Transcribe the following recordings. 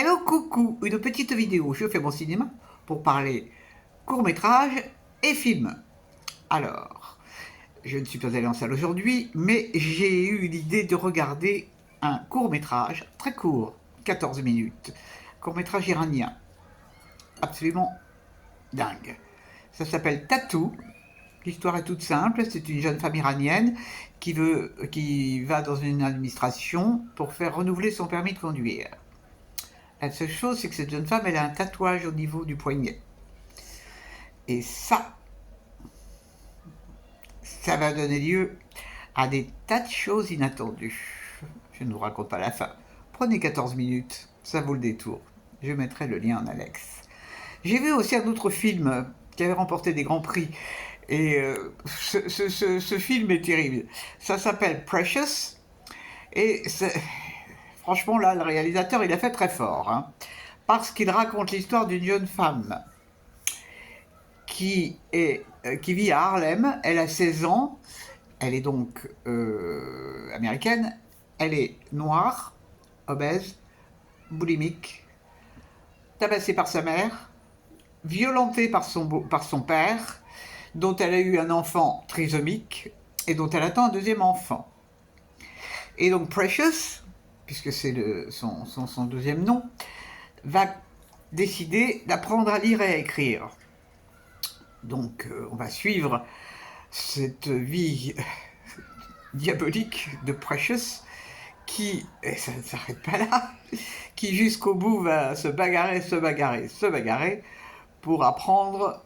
Hello coucou, une petite vidéo, je fais mon cinéma pour parler court-métrage et film. Alors, je ne suis pas allé en salle aujourd'hui, mais j'ai eu l'idée de regarder un court-métrage très court, 14 minutes, court-métrage iranien, absolument dingue. Ça s'appelle Tattoo. L'histoire est toute simple, c'est une jeune femme iranienne qui va dans une administration pour faire renouveler son permis de conduire. La seule chose, c'est que cette jeune femme, elle a un tatouage au niveau du poignet. Et ça va donner lieu à des tas de choses inattendues. Je ne vous raconte pas la fin. Prenez 14 minutes, ça vaut le détour. Je mettrai le lien en annexe. J'ai vu aussi un autre film qui avait remporté des grands prix. Et ce film est terrible. Ça s'appelle Precious. Et franchement, là, le réalisateur, il a fait très fort. Hein, parce qu'il raconte l'histoire d'une jeune femme qui vit à Harlem. Elle a 16 ans. Elle est donc américaine. Elle est noire, obèse, boulimique, tabassée par sa mère, violentée par son père, dont elle a eu un enfant trisomique et dont elle attend un deuxième enfant. Et donc Precious, puisque c'est son deuxième nom, va décider d'apprendre à lire et à écrire. Donc on va suivre cette vie diabolique de Precious qui, et ça ne s'arrête pas là, qui jusqu'au bout va se bagarrer pour apprendre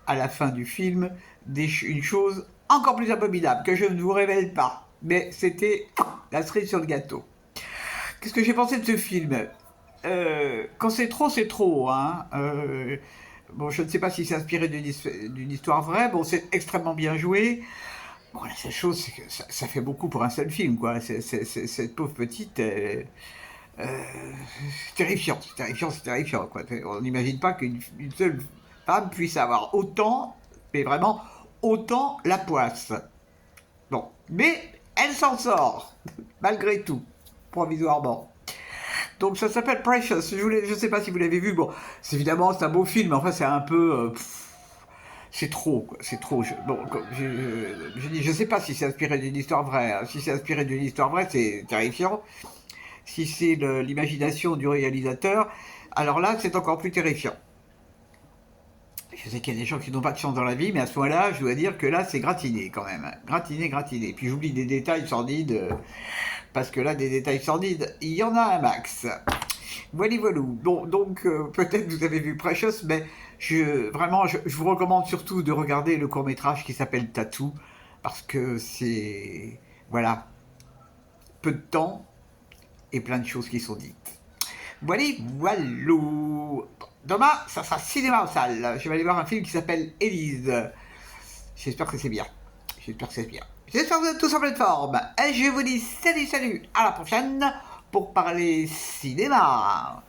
à la fin du film une chose encore plus abominable que je ne vous révèle pas. Mais c'était la cerise sur le gâteau. Qu'est-ce que j'ai pensé de ce film ? Quand c'est trop, hein. Bon, je ne sais pas si c'est inspiré d'une histoire vraie. Bon, c'est extrêmement bien joué. Bon, la seule chose, c'est que ça fait beaucoup pour un seul film, quoi. Cette pauvre petite... terrifiant, quoi. On n'imagine pas qu'une seule femme puisse avoir autant, mais vraiment autant la poisse. Bon, mais elle s'en sort, malgré tout, provisoirement. Donc ça s'appelle Precious. Je ne sais pas si vous l'avez vu. Bon, évidemment, c'est un beau film, mais enfin, c'est un peu... c'est trop, quoi. C'est trop. Je sais pas si c'est inspiré d'une histoire vraie. Hein. Si c'est inspiré d'une histoire vraie, c'est terrifiant. Si c'est l'imagination du réalisateur, alors là, c'est encore plus terrifiant. Je sais qu'il y a des gens qui n'ont pas de chance dans la vie, mais à ce moment-là, je dois dire que là, c'est gratiné quand même. Gratiné. Puis j'oublie des détails sordides, parce que là, des détails sordides, il y en a un max. Voilà. Bon, donc, peut-être vous avez vu Precious, mais je vous recommande surtout de regarder le court-métrage qui s'appelle Tattoo, parce que c'est... Voilà. Peu de temps, et plein de choses qui sont dites. Voilà. Demain, ça sera cinéma en salle. Je vais aller voir un film qui s'appelle Élise. J'espère que c'est bien. J'espère que vous êtes tous en pleine forme. Et je vous dis salut, à la prochaine pour parler cinéma.